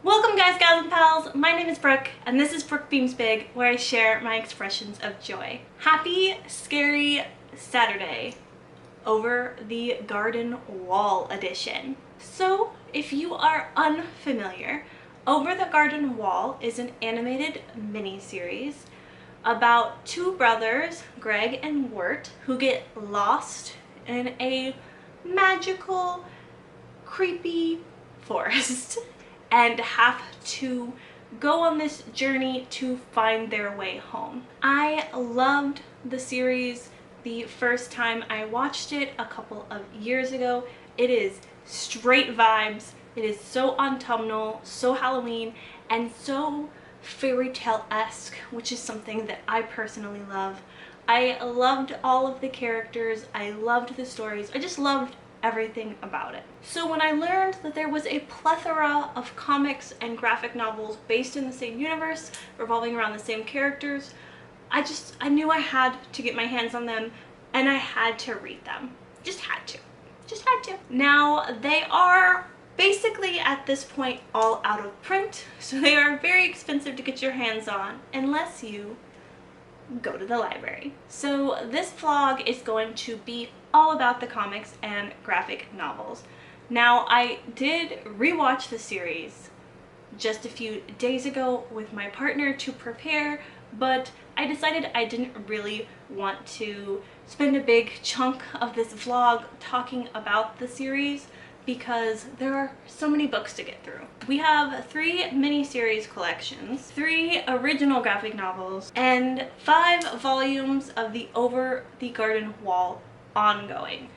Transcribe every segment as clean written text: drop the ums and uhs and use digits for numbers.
Welcome guys, gals, and pals. My name is Brooke, and this is Brooke Beams Big, where I share my expressions of joy. Happy Scary Saturday, Over the Garden Wall edition. So, if you are unfamiliar, Over the Garden Wall is an animated mini-series about two brothers, Greg and Wirt, who get lost in a magical, creepy forest and have to go on this journey to find their way home. I loved the series the first time I watched it a couple of years ago. It is straight vibes. It is so autumnal, so Halloween, and so fairy tale-esque, which is something that I personally love. I loved all of the characters. I loved the stories. I just loved everything about it. So when I learned that there was a plethora of comics and graphic novels based in the same universe, revolving around the same characters, I knew I had to get my hands on them, and I had to read them. Just had to. Now, they are basically at this point all out of print, so they are very expensive to get your hands on unless you go to the library. So this vlog is going to be all about the comics and graphic novels. Now, I did rewatch the series just a few days ago with my partner to prepare, but I decided I didn't really want to spend a big chunk of this vlog talking about the series because there are so many books to get through. We have 3 mini-series collections, 3 original graphic novels, and 5 volumes of the Over the Garden Wall ongoing.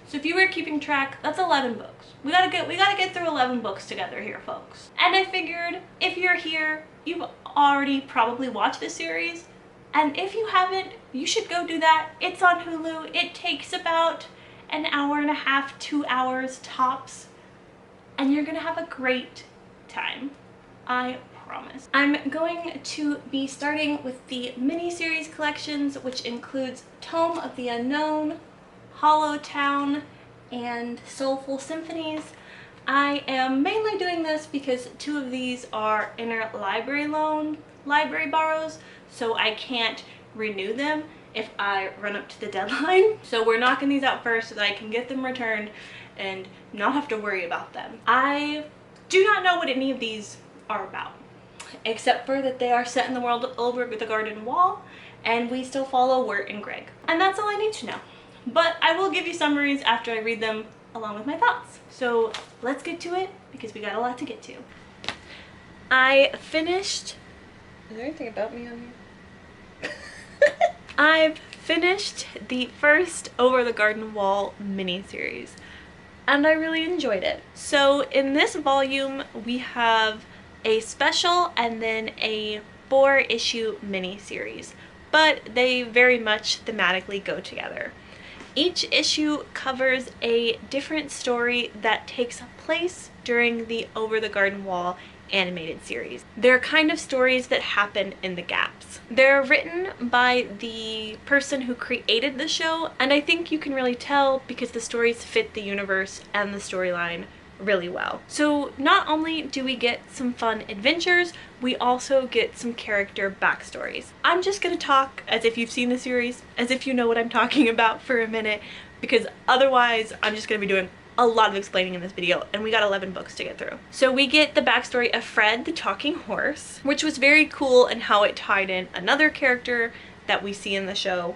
So if you were keeping track, that's 11 books. We gotta get through 11 books together here, folks. And I figured if you're here, you've already probably watched this series, and if you haven't, you should go do that. It's on Hulu. It takes about an hour and a half, 2 hours tops, and you're gonna have a great time. I promise. I'm going to be starting with the mini-series collections, which includes Tome of the Unknown, Hollow Town, and Soulful Symphonies. I am mainly doing this because 2 of these are interlibrary library borrows, so I can't renew them if I run up to the deadline. So we're knocking these out first so that I can get them returned and not have to worry about them. I do not know what any of these are about, except for that they are set in the world of Over the Garden Wall, and we still follow Wirt and Greg. And that's all I need to know. But I will give you summaries after I read them along with my thoughts. So let's get to it because we got a lot to get to. I finished... Is there anything about me on here? I've finished the first Over the Garden Wall mini-series, and I really enjoyed it. So in this volume, we have a special and then a 4-issue mini-series, but they very much thematically go together. Each issue covers a different story that takes place during the Over the Garden Wall animated series. They're kind of stories that happen in the gaps. They're written by the person who created the show, and I think you can really tell because the stories fit the universe and the storyline really well. So not only do we get some fun adventures, we also get some character backstories. I'm just gonna talk as if you've seen the series, as if you know what I'm talking about for a minute, because otherwise I'm just gonna be doing a lot of explaining in this video, and we got 11 books to get through. So we get the backstory of Fred the talking horse, which was very cool and how it tied in another character that we see in the show.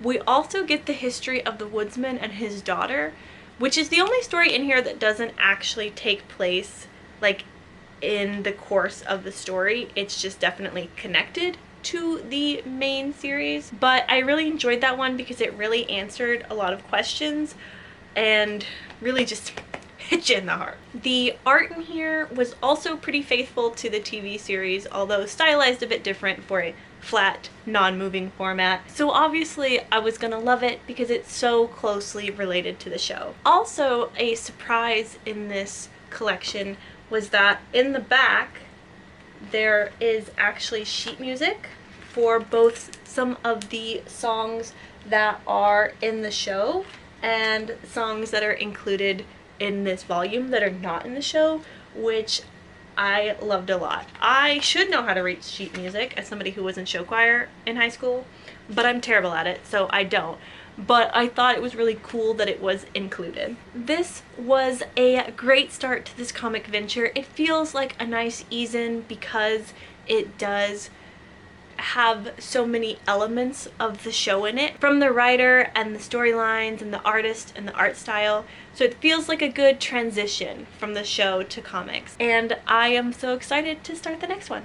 We also get the history of the woodsman and his daughter, which is the only story in here that doesn't actually take place like in the course of the story. It's just definitely connected to the main series, but I really enjoyed that one because it really answered a lot of questions and really just hit you in the heart. The art in here was also pretty faithful to the TV series, although stylized a bit different for a flat, non-moving format. So obviously I was gonna love it because it's so closely related to the show. Also, a surprise in this collection was that in the back there is actually sheet music for both some of the songs that are in the show and songs that are included in this volume that are not in the show, which I loved a lot. I should know how to read sheet music as somebody who was in show choir in high school, but I'm terrible at it, so I don't. But I thought it was really cool that it was included. This was a great start to this comic venture. It feels like a nice ease-in because it does have so many elements of the show in it, from the writer and the storylines and the artist and the art style. So it feels like a good transition from the show to comics. And I am so excited to start the next one.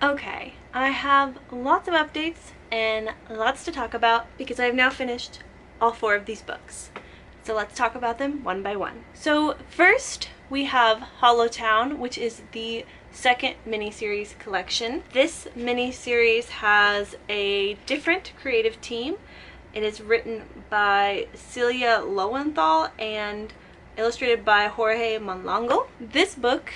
Okay, I have lots of updates and lots to talk about because I've now finished all 4 of these books. So let's talk about them one by one. So first we have Hollowtown, which is the second miniseries collection. This miniseries has a different creative team. It is written by Celia Lowenthal and illustrated by Jorge Monlongo. This book,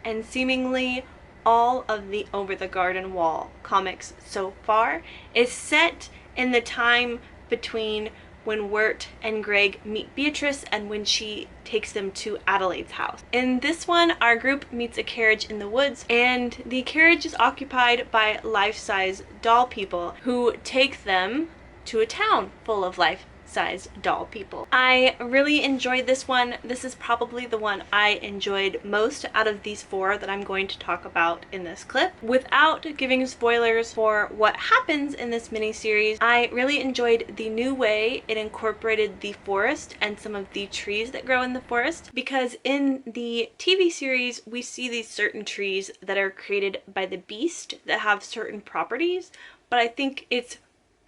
and seemingly all of the Over the Garden Wall comics so far, is set in the time between when Wirt and Greg meet Beatrice and when she takes them to Adelaide's house. In this one, our group meets a carriage in the woods, and the carriage is occupied by life-size doll people who take them to a town full of life-size doll people. I really enjoyed this one. This is probably the one I enjoyed most out of these 4 that I'm going to talk about in this clip. Without giving spoilers for what happens in this miniseries, I really enjoyed the new way it incorporated the forest and some of the trees that grow in the forest, because in the TV series we see these certain trees that are created by the beast that have certain properties, but I think it's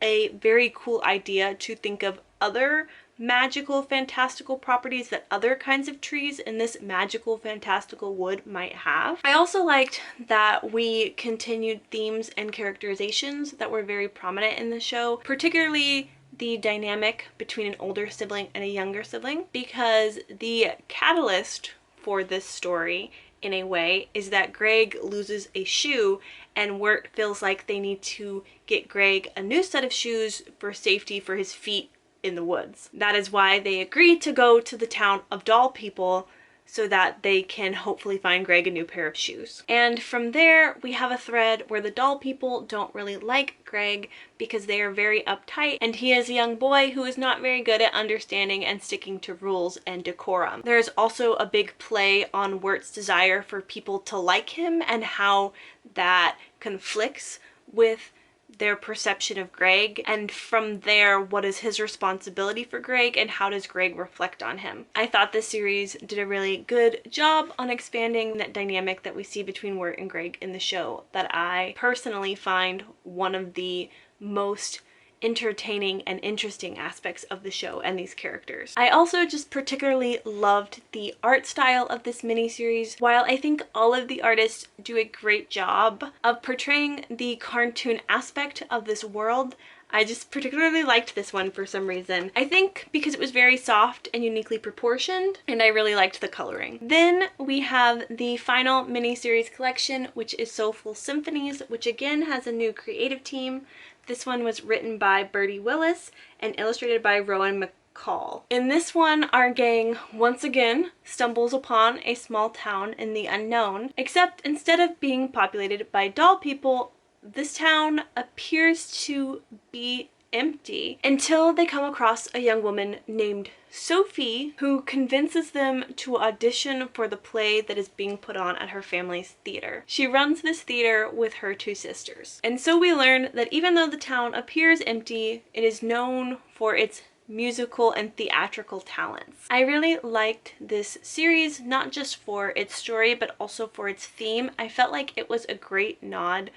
a very cool idea to think of other magical fantastical properties that other kinds of trees in this magical fantastical wood might have. I also liked that we continued themes and characterizations that were very prominent in the show, particularly the dynamic between an older sibling and a younger sibling, because the catalyst for this story in a way is that Greg loses a shoe and Wirt feels like they need to get Greg a new set of shoes for safety for his feet in the woods. That is why they agreed to go to the town of doll people so that they can hopefully find Greg a new pair of shoes. And from there we have a thread where the doll people don't really like Greg because they are very uptight and he is a young boy who is not very good at understanding and sticking to rules and decorum. There's also a big play on Wirt's desire for people to like him and how that conflicts with their perception of Greg, and from there, what is his responsibility for Greg and how does Greg reflect on him. I thought this series did a really good job on expanding that dynamic that we see between Wirt and Greg in the show that I personally find one of the most entertaining and interesting aspects of the show and these characters. I also just particularly loved the art style of this miniseries. While I think all of the artists do a great job of portraying the cartoon aspect of this world, I just particularly liked this one for some reason. I think because it was very soft and uniquely proportioned, and I really liked the coloring. Then we have the final miniseries collection, which is Soulful Symphonies, which again has a new creative team. This one was written by Bertie Willis and illustrated by Rowan McCall. In this one, our gang once again stumbles upon a small town in the unknown, except instead of being populated by doll people, this town appears to be empty until they come across a young woman named Sophie who convinces them to audition for the play that is being put on at her family's theater. She runs this theater with her 2 sisters. And so we learn that even though the town appears empty, it is known for its musical and theatrical talents. I really liked this series, not just for its story, but also for its theme. I felt like it was a great nod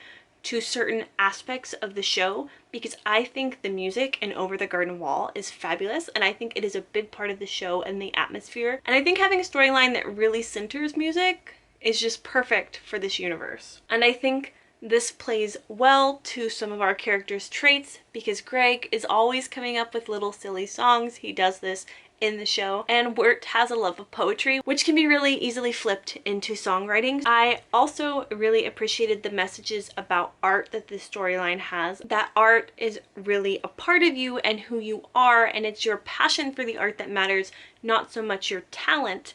to certain aspects of the show because I think the music in Over the Garden Wall is fabulous, and I think it is a big part of the show and the atmosphere. And I think having a storyline that really centers music is just perfect for this universe. And I think this plays well to some of our characters' traits because Greg is always coming up with little silly songs. He does this in the show, and Wirt has a love of poetry, which can be really easily flipped into songwriting. I also really appreciated the messages about art that this storyline has, that art is really a part of you and who you are, and it's your passion for the art that matters, not so much your talent.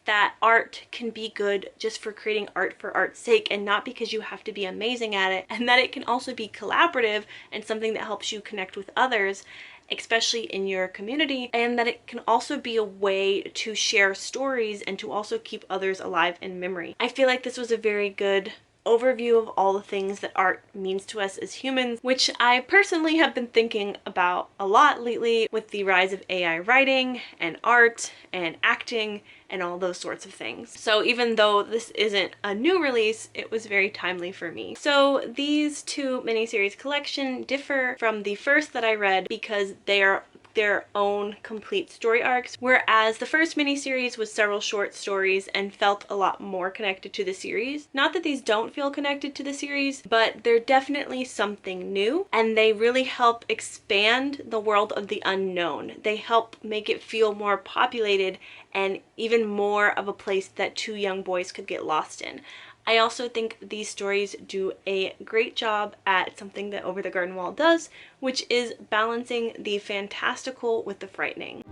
That art can be good just for creating art for art's sake and not because you have to be amazing at it, and that it can also be collaborative and something that helps you connect with others, especially in your community, and that it can also be a way to share stories and to also keep others alive in memory. I feel like this was a very good overview of all the things that art means to us as humans, which I personally have been thinking about a lot lately with the rise of AI writing and art and acting and all those sorts of things. So even though this isn't a new release, it was very timely for me. So these two miniseries collection differ from the first that I read because they are their own complete story arcs, whereas the first miniseries was several short stories and felt a lot more connected to the series. Not that these don't feel connected to the series, but they're definitely something new, and they really help expand the world of the unknown. They help make it feel more populated and even more of a place that two young boys could get lost in. I also think these stories do a great job at something that Over the Garden Wall does, which is balancing the fantastical with the frightening.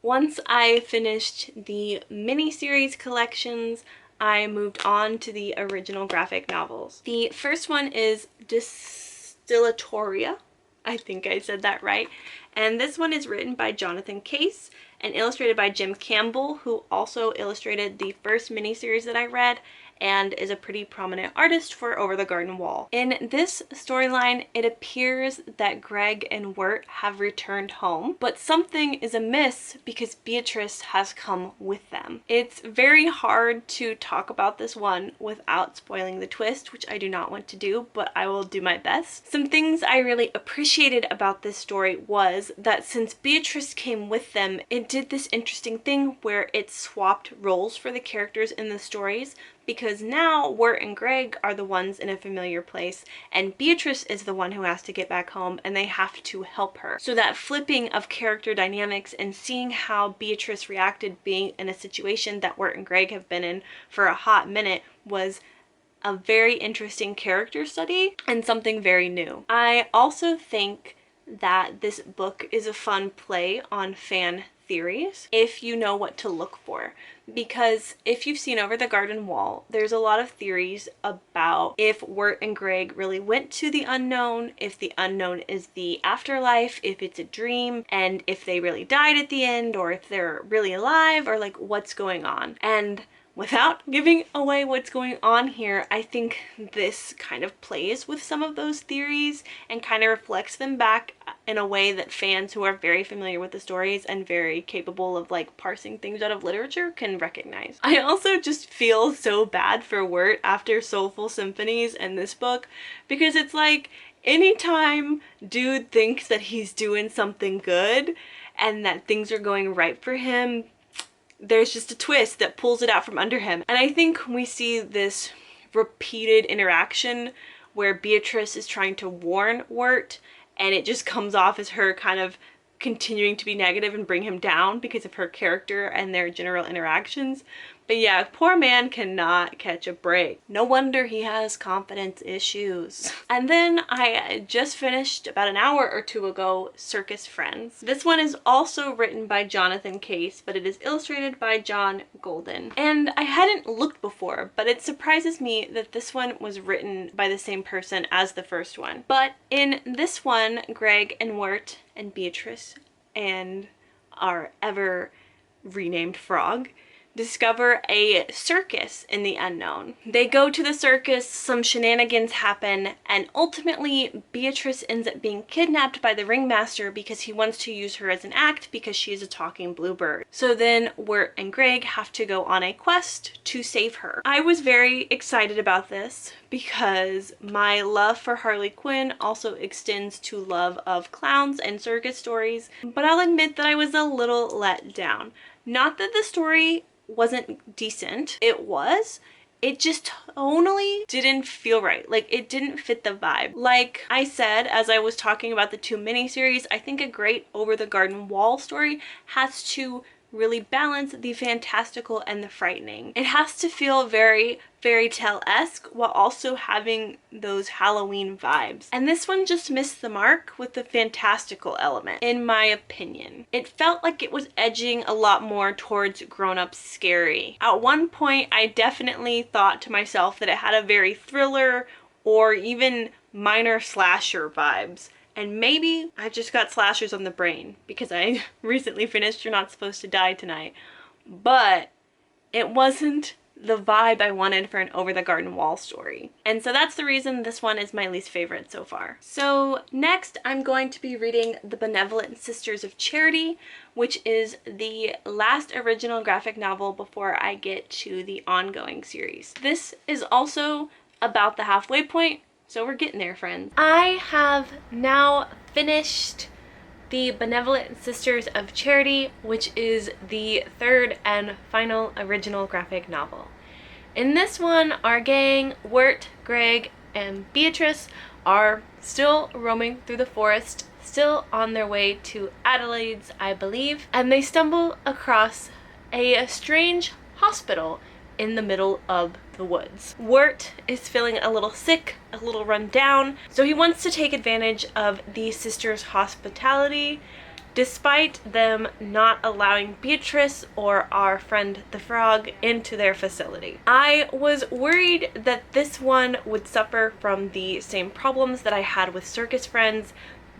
Once I finished the mini-series collections, I moved on to the original graphic novels. The first one is Distillatoria. I think I said that right. And this one is written by Jonathan Case and illustrated by Jim Campbell, who also illustrated the first miniseries that I read and is a pretty prominent artist for Over the Garden Wall. In this storyline, it appears that Greg and Wirt have returned home, but something is amiss because Beatrice has come with them. It's very hard to talk about this one without spoiling the twist, which I do not want to do, but I will do my best. Some things I really appreciated about this story was that since Beatrice came with them, it did this interesting thing where it swapped roles for the characters in the stories, because now Wirt and Greg are the ones in a familiar place and Beatrice is the one who has to get back home and they have to help her. So that flipping of character dynamics and seeing how Beatrice reacted being in a situation that Wirt and Greg have been in for a hot minute was a very interesting character study and something very new. I also think that this book is a fun play on fan theories if you know what to look for, because if you've seen Over the Garden Wall, there's a lot of theories about if Wirt and Greg really went to the unknown, if the unknown is the afterlife, if it's a dream, and if they really died at the end, or if they're really alive, or like what's going on. And without giving away what's going on here, I think this kind of plays with some of those theories and kind of reflects them back in a way that fans who are very familiar with the stories and very capable of like parsing things out of literature can recognize. I also just feel so bad for Wirt after Soulful Symphonies and this book, because it's like anytime dude thinks that he's doing something good and that things are going right for him, there's just a twist that pulls it out from under him. And I think we see this repeated interaction where Beatrice is trying to warn Wirt, and it just comes off as her kind of continuing to be negative and bring him down because of her character and their general interactions. But yeah, poor man cannot catch a break. No wonder he has confidence issues. And then I just finished about an hour or two ago Circus Friends. This one is also written by Jonathan Case, but it is illustrated by John Golden. And I hadn't looked before, but it surprises me that this one was written by the same person as the first one. But in this one, Greg and Wirt and Beatrice and our ever renamed frog discover a circus in the unknown. They go to the circus, some shenanigans happen, and ultimately Beatrice ends up being kidnapped by the ringmaster because he wants to use her as an act because she is a talking bluebird. So then Wirt and Greg have to go on a quest to save her. I was very excited about this because my love for Harley Quinn also extends to love of clowns and circus stories, but I'll admit that I was a little let down. Not that the story wasn't decent, it just tonally didn't feel right. Like, it didn't fit the vibe. Like I said, as I was talking about the two miniseries, I think a great Over the Garden Wall story has to really balance the fantastical and the frightening. It has to feel very fairy tale-esque while also having those Halloween vibes. And this one just missed the mark with the fantastical element, in my opinion. It felt like it was edging a lot more towards grown-up scary. At one point, I definitely thought to myself that it had a very thriller or even minor slasher vibes. And maybe I've just got slashers on the brain because I recently finished You're Not Supposed to Die Tonight. But it wasn't the vibe I wanted for an Over the Garden Wall story. And so that's the reason this one is my least favorite so far. So next I'm going to be reading The Benevolent Sisters of Charity, which is the last original graphic novel before I get to the ongoing series. This is also about the halfway point. So we're getting there, friends. I have now finished The Benevolent Sisters of Charity, which is the third and final original graphic novel. In this one, our gang, Wirt, Greg, and Beatrice, are still roaming through the forest, still on their way to Adelaide's, I believe, and they stumble across a strange hospital in the middle of the woods. Wirt is feeling a little sick, a little run down, so he wants to take advantage of the sisters' hospitality, despite them not allowing Beatrice or our friend the frog into their facility. I was worried that this one would suffer from the same problems that I had with Circus Friends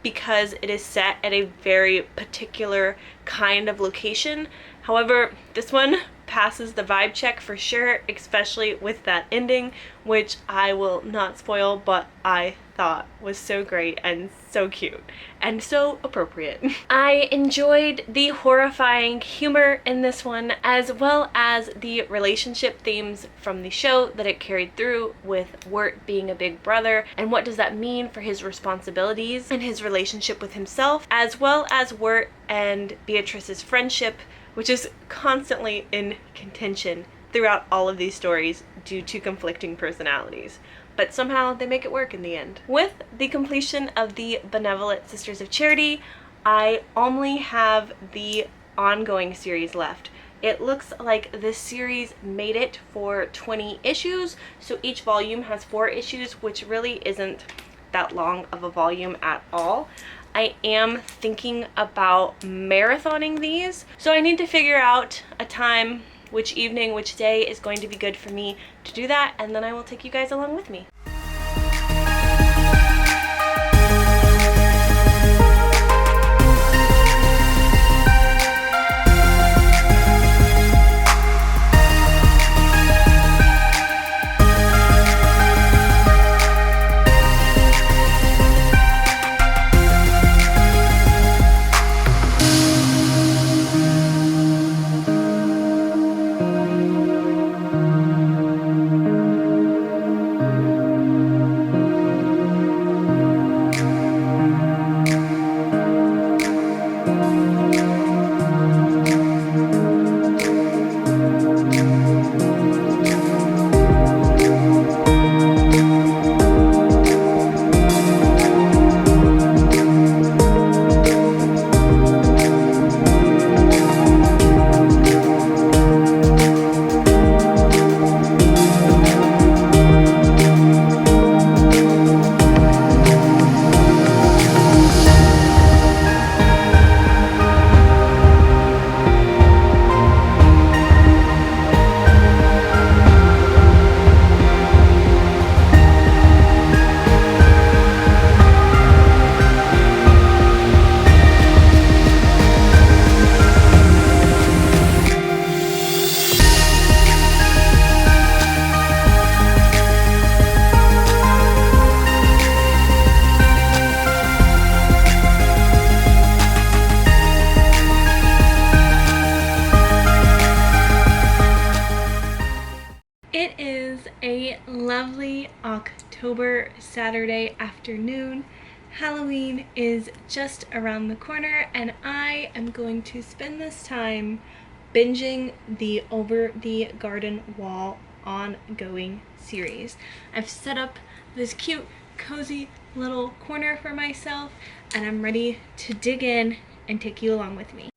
because it is set at a very particular kind of location. However, this one passes the vibe check for sure, especially with that ending, which I will not spoil, but I thought was so great and so cute and so appropriate. I enjoyed the horrifying humor in this one, as well as the relationship themes from the show that it carried through, with Wirt being a big brother and what does that mean for his responsibilities and his relationship with himself, as well as Wirt and Beatrice's friendship, which is constantly in contention throughout all of these stories due to conflicting personalities. But somehow they make it work in the end. With the completion of the Benevolent Sisters of Charity, I only have the ongoing series left. It looks like this series made it for 20 issues, so each volume has 4 issues, which really isn't that long of a volume at all. I am thinking about marathoning these, so I need to figure out a time, which evening, which day is going to be good for me to do that, and then I will take you guys along with me. a lovely October Saturday afternoon. Halloween is just around the corner and I am going to spend this time binging the Over the Garden Wall ongoing series. I've set up this cute, cozy little corner for myself and I'm ready to dig in and take you along with me.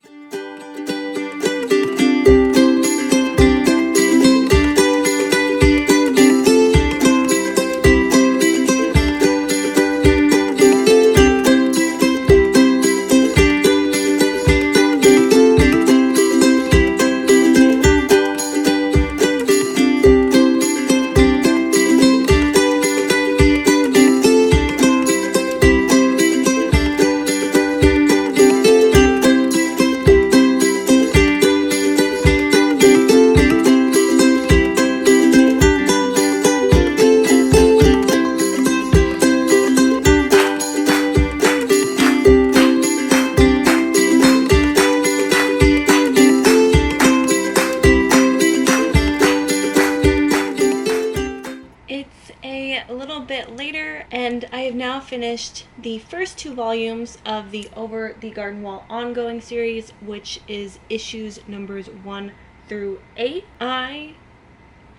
A little bit later and I have now finished the first 2 volumes of the Over the Garden Wall ongoing series, which is issues numbers 1 through 8. I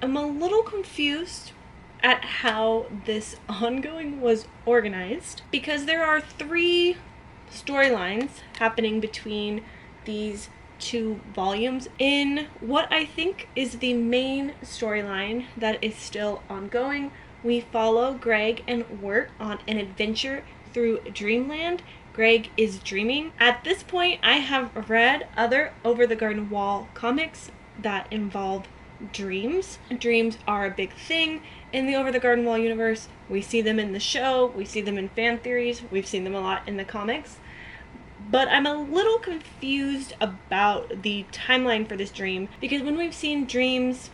am a little confused at how this ongoing was organized because there are 3 storylines happening between these 2 volumes. In what I think is the main storyline that is still ongoing, we follow Greg and Wirt on an adventure through Dreamland. Greg is dreaming. At this point, I have read other Over the Garden Wall comics that involve dreams. Dreams are a big thing in the Over the Garden Wall universe. We see them in the show, we see them in fan theories, we've seen them a lot in the comics. But I'm a little confused about the timeline for this dream because when we've seen dreams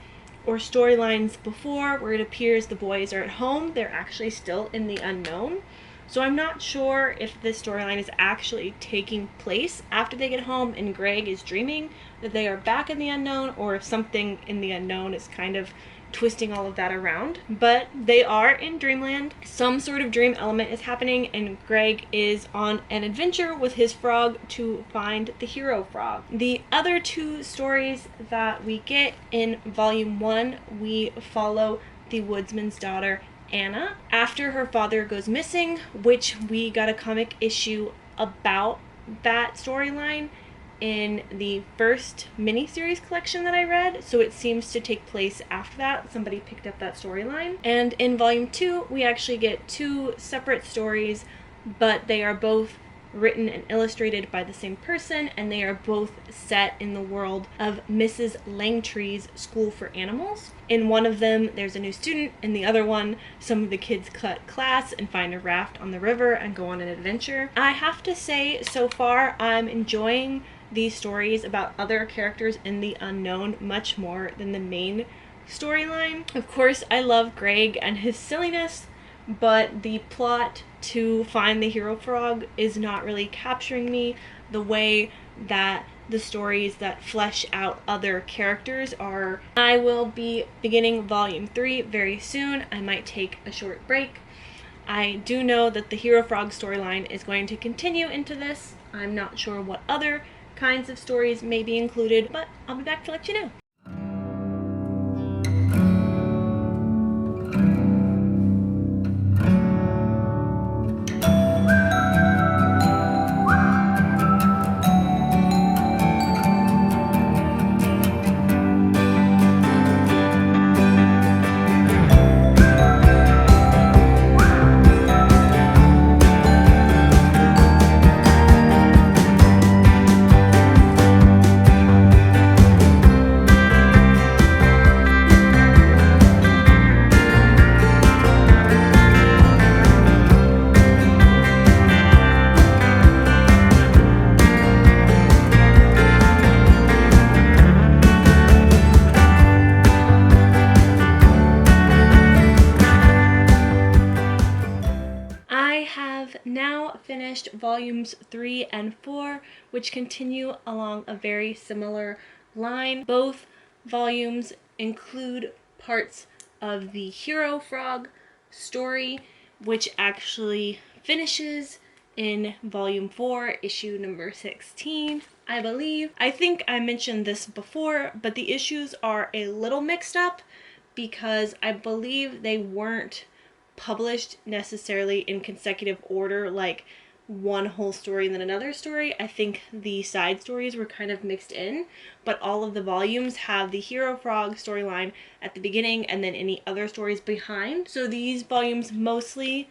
or storylines before where it appears the boys are at home, they're actually still in the unknown. So I'm not sure if this storyline is actually taking place after they get home and Greg is dreaming that they are back in the unknown, or if something in the unknown is kind of twisting all of that around. But they are in Dreamland. Some sort of dream element is happening and Greg is on an adventure with his frog to find the hero frog. The other 2 stories that we get in volume 1, we follow the woodsman's daughter Anna after her father goes missing, which we got a comic issue about that storyline in the first miniseries collection that I read, so it seems to take place after that. Somebody picked up that storyline. And in volume 2, we actually get 2 separate stories, but they are both written and illustrated by the same person, and they are both set in the world of Mrs. Langtree's School for Animals. In one of them, there's a new student. In the other one, some of the kids cut class and find a raft on the river and go on an adventure. I have to say, so far, I'm enjoying these stories about other characters in the unknown much more than the main storyline. Of course, I love Greg and his silliness, but the plot to find the hero frog is not really capturing me the way that the stories that flesh out other characters are. I will be beginning volume 3 very soon. I might take a short break. I do know that the hero frog storyline is going to continue into this. I'm not sure what other kinds of stories may be included, but I'll be back to let you know. Now finished volumes 3 and 4, which continue along a very similar line. Both volumes include parts of the Hero Frog story, which actually finishes in volume 4, issue number 16, I believe. I think I mentioned this before, but the issues are a little mixed up because I believe they weren't published necessarily in consecutive order, like one whole story and then another story. I think the side stories were kind of mixed in, but all of the volumes have the Hero Frog storyline at the beginning and then any other stories behind. So these volumes mostly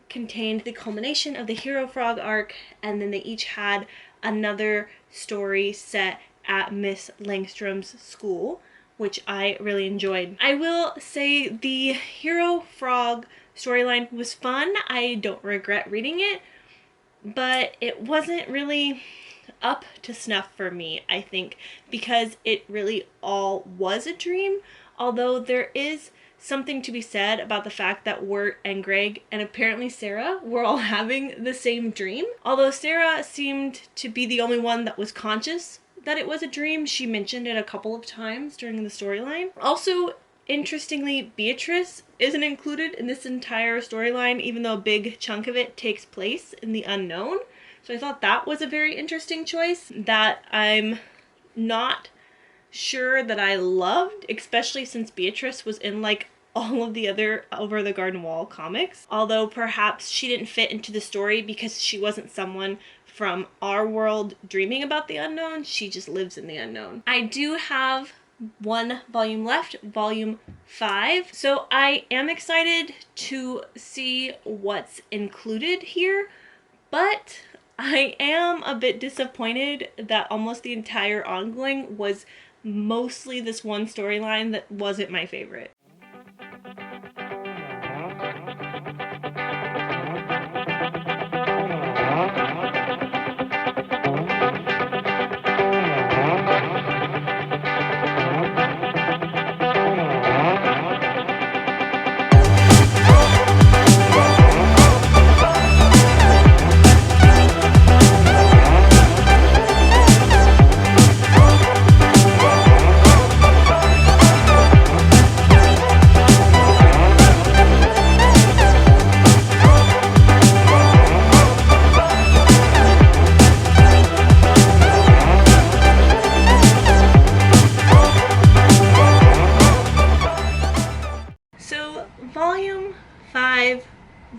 contained the culmination of the Hero Frog arc, and then they each had another story set at Miss Langstrom's school, which I really enjoyed. I will say the Hero Frog storyline was fun. I don't regret reading it, but it wasn't really up to snuff for me, I think, because it really all was a dream, although there is something to be said about the fact that Wirt and Greg and apparently Sarah were all having the same dream. Although Sarah seemed to be the only one that was conscious that it was a dream. She mentioned it a couple of times during the storyline. Also, interestingly, Beatrice isn't included in this entire storyline, even though a big chunk of it takes place in the unknown. So I thought that was a very interesting choice that I'm not sure that I loved, especially since Beatrice was in like all of the other Over the Garden Wall comics. Although perhaps she didn't fit into the story because she wasn't someone from our world dreaming about the unknown. She just lives in the unknown. I do have one volume left, volume 5. So I am excited to see what's included here, but I am a bit disappointed that almost the entire ongoing was mostly this one storyline that wasn't my favorite. Volume 5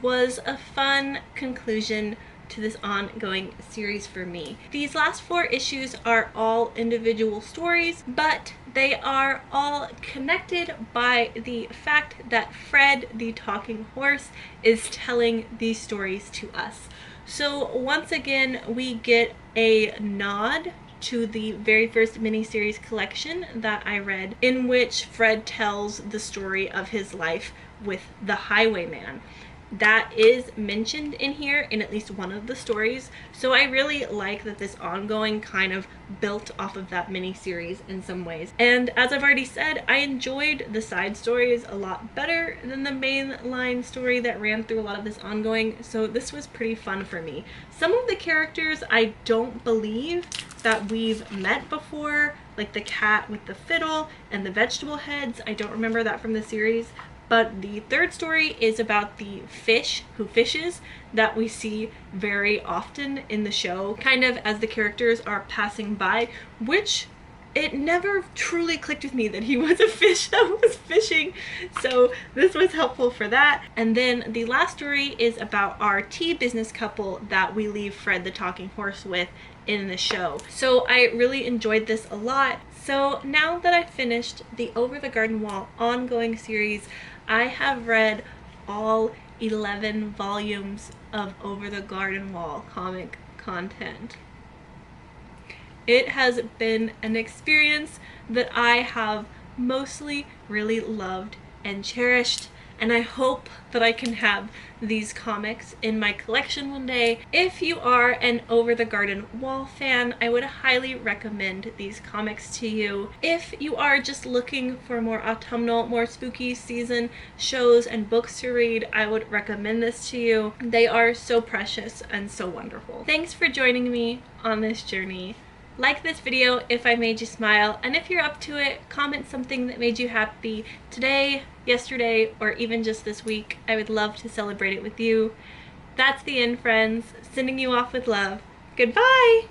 was a fun conclusion to this ongoing series for me. These last 4 issues are all individual stories, but they are all connected by the fact that Fred, the talking horse, is telling these stories to us. So once again, we get a nod to the very first miniseries collection that I read, in which Fred tells the story of his life with the Highwayman. That is mentioned in here in at least one of the stories, so I really like that this ongoing kind of built off of that miniseries in some ways. And as I've already said, I enjoyed the side stories a lot better than the main line story that ran through a lot of this ongoing, so this was pretty fun for me. Some of the characters I don't believe that we've met before, like the cat with the fiddle and the vegetable heads. I don't remember that from the series. But the third story is about the fish who fishes that we see very often in the show, kind of as the characters are passing by, which it never truly clicked with me that he was a fish that was fishing. So this was helpful for that. And then the last story is about our tea business couple that we leave Fred the talking horse with in the show. So I really enjoyed this a lot. So now that I've finished the Over the Garden Wall ongoing series, I have read all 11 volumes of Over the Garden Wall comic content. It has been an experience that I have mostly really loved and cherished, and I hope that I can have these comics in my collection one day. If you are an Over the Garden Wall fan, I would highly recommend these comics to you. If you are just looking for more autumnal, more spooky season shows and books to read, I would recommend this to you. They are so precious and so wonderful. Thanks for joining me on this journey. Like this video if I made you smile, and if you're up to it, comment something that made you happy today, yesterday, or even just this week. I would love to celebrate it with you. That's the end, friends. Sending you off with love. Goodbye!